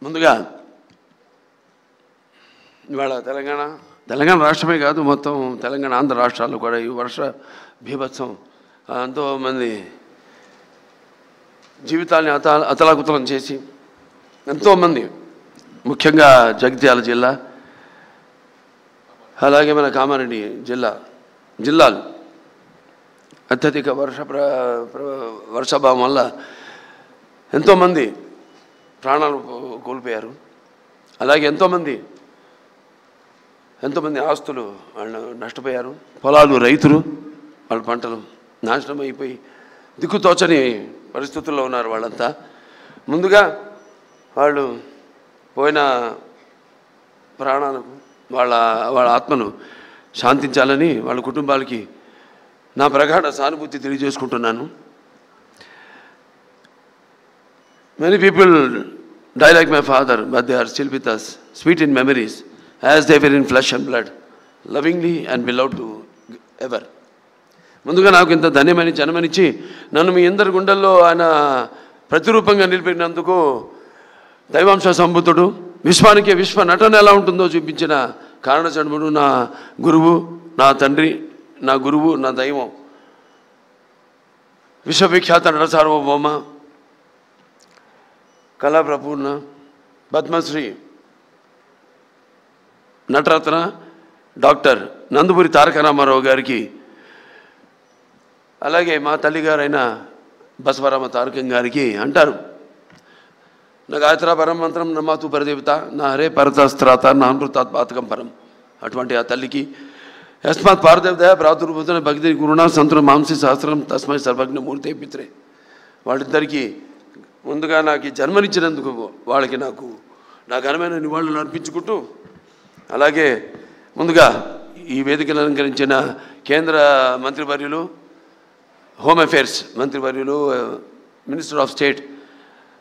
ముందుగా ఇవాళ తెలంగాణ రాష్ట్రమే కాదు, మొత్తం తెలంగాణ ఆంధ్ర రాష్ట్రాల్లో కూడా ఈ వర్ష బీభత్సం ఎంతోమంది జీవితాన్ని అతలాకుతలం చేసి ఎంతోమంది, ముఖ్యంగా జగిత్యాల జిల్లా, అలాగే మన కామారెడ్డి జిల్లాలు అత్యధిక వర్షాభావం వల్ల ఎంతోమంది ప్రాణాలు కోల్పోయారు. అలాగే ఎంతోమంది ఆస్తులు వాళ్ళు నష్టపోయారు. పొలాలు, రైతులు వాళ్ళ పంటలు నాశనం అయిపోయి దిక్కుతోచని పరిస్థితుల్లో ఉన్నారు వాళ్ళంతా. ముందుగా వాళ్ళు పోయిన ప్రాణాలకు వాళ్ళ ఆత్మను శాంతించాలని వాళ్ళ కుటుంబాలకి నా ప్రగాఢ సానుభూతి తెలియజేసుకుంటున్నాను. Many people die like my father, but they are still with us, sweet in memories, as they were in flesh and blood, lovingly and beloved to ever. ముందుగా నాకు ఇంత ధన్యమైన జన్మనిచ్చి నన్ను మీ అందరి గుండెల్లో ఆయన ప్రతిరూపంగా నిలిపినందుకు దైవాంశ సంబుద్ధుడు, విశ్వానికి విశ్వ నటన ఎలా ఉంటుందో చూపించిన కారణజన్ముడు, నా గురువు, నా తండ్రి, నా గురువు, నా దైవం, విశ్వవిఖ్యాత నట సార్వభౌమ, కళాప్రపూర్ణ, పద్మశ్రీ, నటరత్న డాక్టర్ నందమూరి తారక రామారావు గారికి, అలాగే మా తల్లిగారైన బసవరామ తారకం గారికి అంటారు, నా గాయత్ర పరం మంత్రం నమాతు పరదేవత నా హరే పరతస్త్రాత నా అమృతాత్ పాతకం పరం. అటువంటి ఆ తల్లికి యస్మాత్ పారదేవదయ ప్రాతుర్భూతన భక్తి గురుణ సంతున మాంసి సహస్రం తస్మై సర్వజ్ఞ మూర్తే పిత్రే. వాళ్ళిద్దరికీ ముందుగా నాకు జన్మనిచ్చినందుకు వాళ్ళకి నా ఘనమైన నివాళులు అర్పించుకుంటూ, అలాగే ముందుగా ఈ వేదికను అలంకరించిన కేంద్ర మంత్రివర్యులు, హోమ్ అఫేర్స్ మంత్రివర్యులు, మినిస్టర్ ఆఫ్ స్టేట్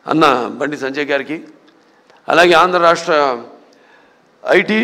అన్న బండి సంజయ్ గారికి, అలాగే ఆంధ్ర రాష్ట్ర ఐటీ